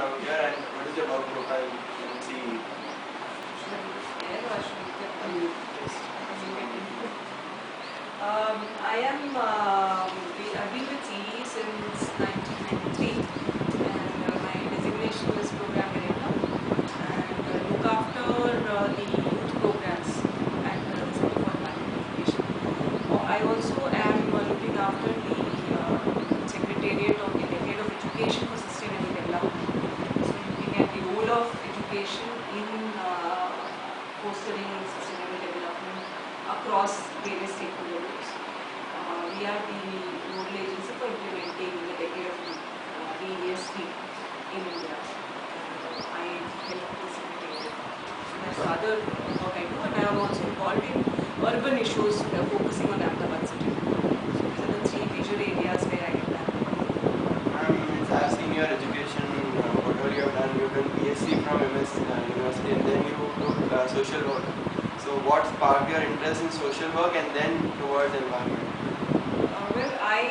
out here, and what is your work profile? Can see. I've been with CE since 1993, and my designation is program director, and look after the youth programs at the Center for Environmental Education. I also am looking after the Secretariat of the Decade of Education for Sustainable Development. So looking at the role of education in fostering sustainable development across various stakeholders. We are the nodal agency for implementing the Decade of the ESD in India. I help the Secretariat. That's the other work I do, and I am also involved in urban issues focusing on Ahmedabad city. So these are the three major areas where I get that. I've seen your education, whatever you have done. You've done BSc from MS University, and then you took social work. So what sparked your interest in social work and then towards environment? I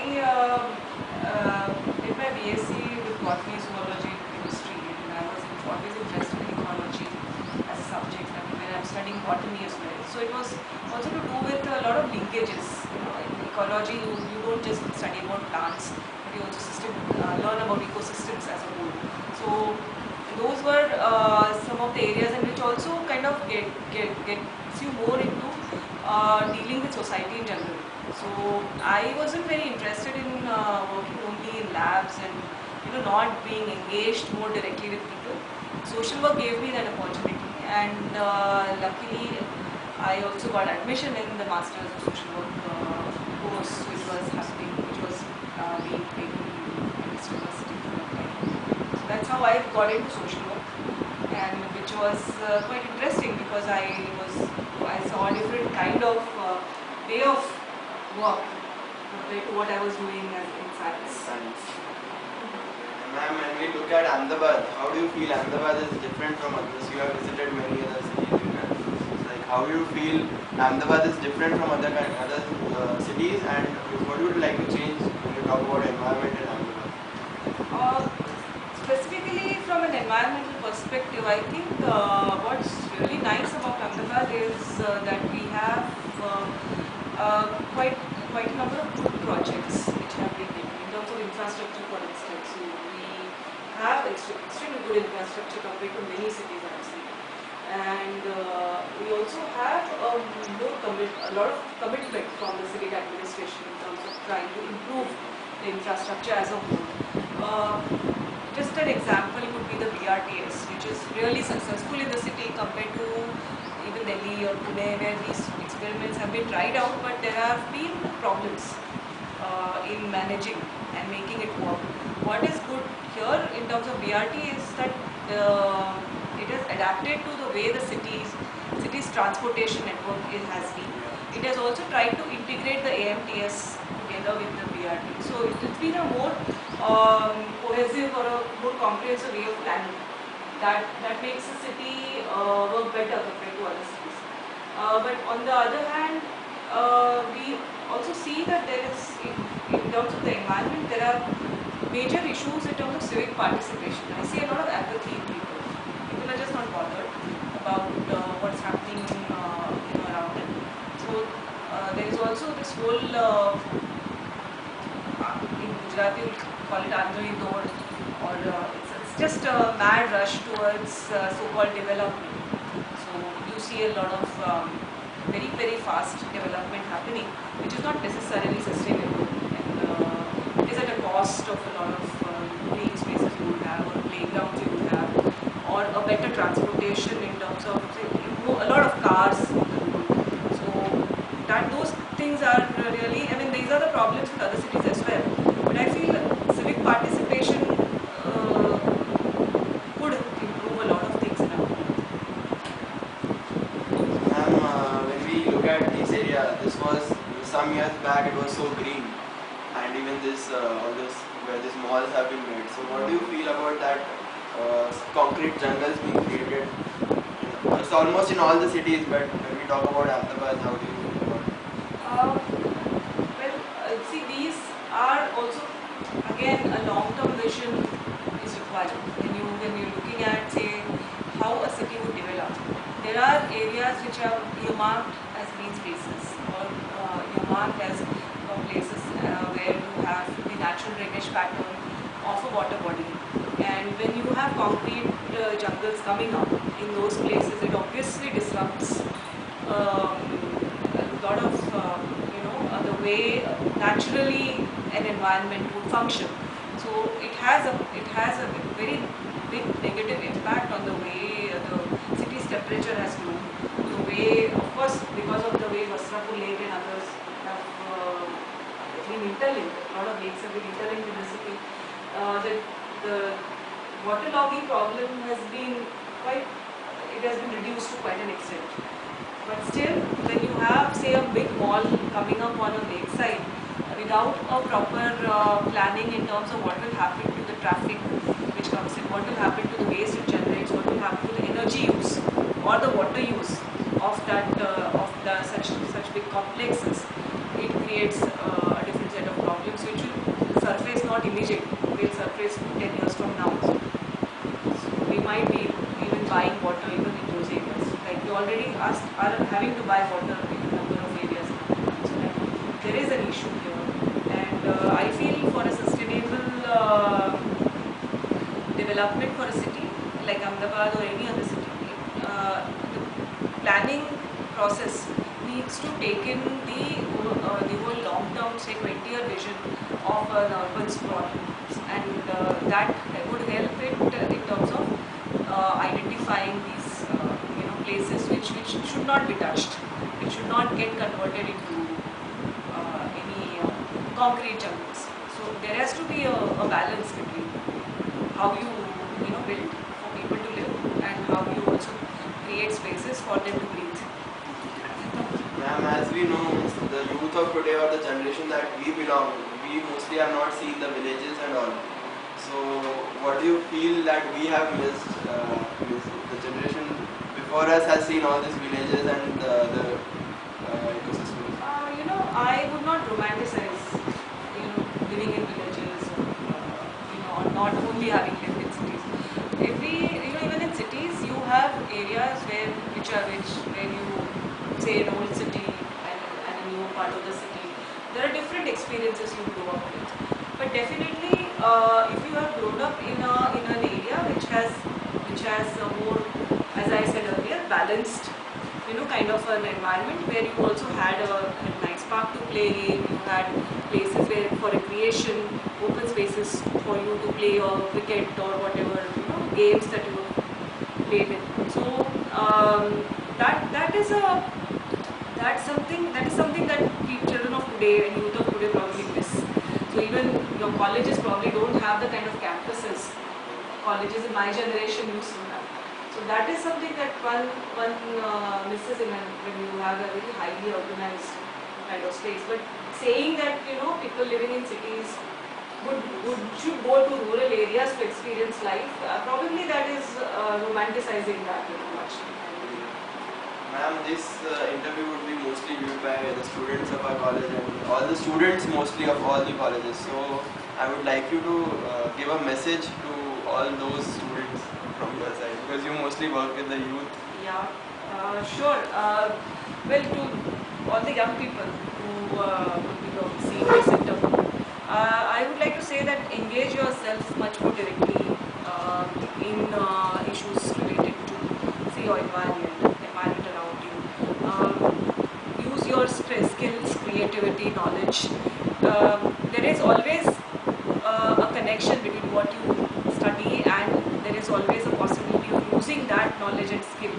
did my BSc with botany, zoology, and chemistry, and I was always interested in ecology as a subject. I mean, when I'm studying botany as well. So it was also to do with a lot of linkages. In ecology, you don't just study about plants, but you also learn about ecosystems as a whole. So those were some of the areas in which also kind of gets you more into dealing with society in general. So I wasn't very interested in working only in labs and not being engaged more directly with people. Social work gave me that opportunity, and luckily I also got admission in the Masters of Social Work course which was happening, which was being taken in this university for a time. So that's how I got into social work, and which was quite interesting because I saw a different kind of way of work compared to what I was doing in science. Ma'am, when we look at Ahmedabad, how do you feel Ahmedabad is different from others? You have visited many other cities in countries. Like, how do you feel Ahmedabad is different from other cities, and what would you like to change when you talk about environment in Ahmedabad? Specifically from an environmental perspective, I think what's really nice about Ahmedabad is that we have quite a number of good projects which have been taken in terms of infrastructure, for instance. So we have extremely good infrastructure compared to many cities I've seen, and we also have a lot of commitment from the civic administration in terms of trying to improve the infrastructure as a whole. Just an example would be the BRTS, which is really successful in the city compared to even Delhi or Pune, where these experiments have been tried out, but there have been problems in managing and making it work. What is good here in terms of BRT is that it has adapted to the way the city's transportation network has been. It has also tried to integrate the AMTS together with the BRT. So it's been a more cohesive or a more comprehensive way of planning that makes the city work better compared to other cities. But on the other hand, we also see that there is, in terms of the environment, there are major issues in terms of civic participation. I see a lot of apathy in people. People are just not bothered about what's happening around them. So there is also this whole, in Gujarati we call it Andhari Dod, or it's just a mad rush towards so-called development. So you see a lot of very fast development happening, which is not necessarily sustainable, and is at a cost of a lot of green spaces you would have, or playgrounds you would have, or a better transportation in terms of a lot of cars. So those things are really, I mean, these are the problems with other cities as well. But I feel civic participation could improve a lot of things in our country. Ma'am, when we look at this area, this was some years back. It was so green, and even all this where these malls have been made. So, what do you feel about that concrete jungles being created? It's almost in all the cities, but when we talk about Ahmedabad, how do you feel about it? See, these are also, again, again, a long-term vision is required when you're looking at, say, how a city would develop. There are areas which are earmarked as green spaces, or earmarked as places where you have the natural drainage pattern of a water body. And when you have concrete jungles coming up in those places, it obviously disrupts a lot of the way naturally an environment would function. So it has a very big negative impact on the way the city's temperature has grown. The way, of course, because of the way Vasrapur Lake and others have been interlinked, a lot of lakes have been interlinked in the city. The waterlogging problem has been reduced to quite an extent. But still, when you have, say, a big mall coming up on a lakeside, without a proper planning in terms of what will happen to the traffic which comes in, what will happen to the waste it generates, what will happen to the energy use or the water use of such big complexes, it creates a different set of problems which will surface not immediately, will surface 10 years from now. So we might be even buying water even in those areas. Like we already are having to buy water in a number of areas now. So like, there is an issue here. And I feel for a sustainable development for a city like Ahmedabad or any other city, the planning process needs to take in the whole long-term, say 20-year vision of an urban sprawl, and that would help it in terms of identifying these places which should not be touched, which should not get converted into any concrete jungles. So there has to be a balance between how you build for people to live and how you also create spaces for them to breathe. Ma'am, as we know, the youth of today or the generation that we belong, we mostly have not seen the villages and all. So, what do you feel that we have missed? The generation before us has seen all these villages and the ecosystems. I would not romanticize, living in villages, or not only having lived in cities. Even in cities, you have areas where you say an old city and a new part of the city. There are different experiences you grow up with. But definitely, if you have grown up in an area which has a more, as I said earlier, balanced, kind of an environment where you also had a nice park to play in, you had places where for recreation, open spaces for you to play or cricket or whatever games that you played in. So that is something that children of today and youth of today probably miss. So even your colleges probably don't have the kind of campuses colleges in my generation used to have. So that is something that one misses when you have a very highly organized kind of space. But saying that people living in cities should go to rural areas to experience life, probably that is romanticizing that much. Ma'am, this interview would be mostly viewed by the students of our college and all the students mostly of all the colleges. So I would like you to give a message to all those students from your side, because you mostly work with the youth. Yeah, sure. Well, to all the young people who would be seeing this interview, I would like to say that engage yourself much more directly in issues related to, say, your environment around you. Use your skills, creativity, knowledge. There is always a connection between what you study, and there is always a possibility of using that knowledge and skill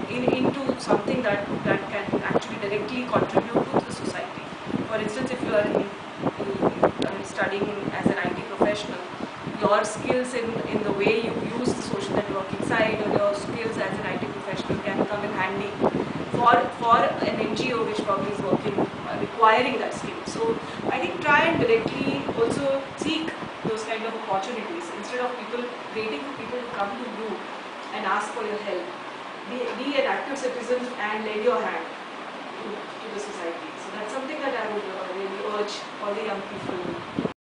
into something that can actually directly contribute to the society. For instance, if you are studying as an IT professional, your skills in the way you use the social networking side, or your skills as an IT professional can come in handy for an NGO which probably is working requiring that skill. So I think try and directly also seek those kind of opportunities instead of waiting for people to come to you and ask for your help. Be an active citizen and lend your hand to the society. So that's something that I would really urge all the young people